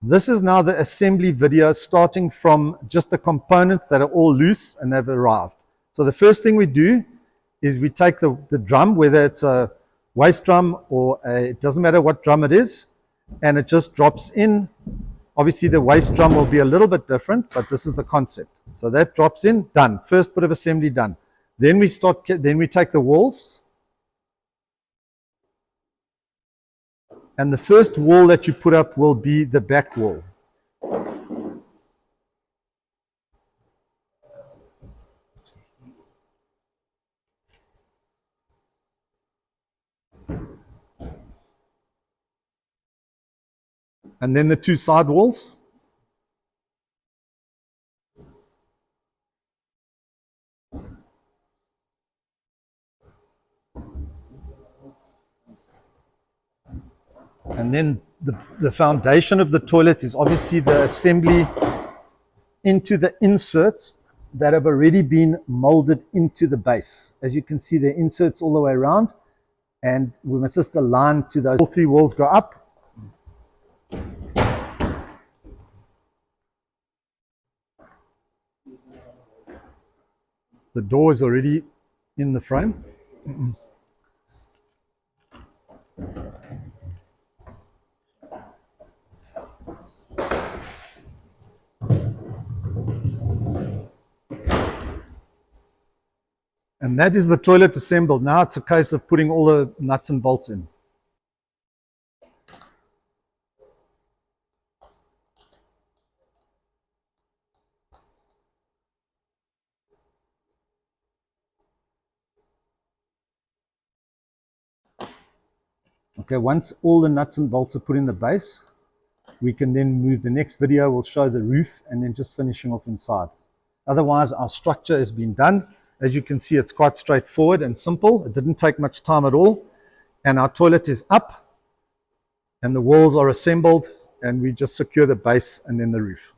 This is now the assembly video, starting from just the components that are all loose and they've arrived. So the first thing we do is we take the drum, whether it's a waste drum or it doesn't matter what drum it is, and it just drops in. Obviously the waste drum will be a little bit different, but this is the concept. So that drops in, done. First bit of assembly done. Then we take the walls. And the first wall that you put up will be the back wall. And then the two side walls. And then the foundation of the toilet is obviously the assembly into the inserts that have already been molded into the base. As you can see, there are inserts all the way around, and we must just align to those. All three walls go up. The door is already in the frame. And that is the toilet assembled. Now it's a case of putting all the nuts and bolts in. Okay, once all the nuts and bolts are put in the base, we can then move. The next video will show the roof and then just finishing off inside. Otherwise, our structure has been done. As you can see, it's quite straightforward and simple. It didn't take much time at all. And our toilet is up and the walls are assembled, and we just secure the base and then the roof.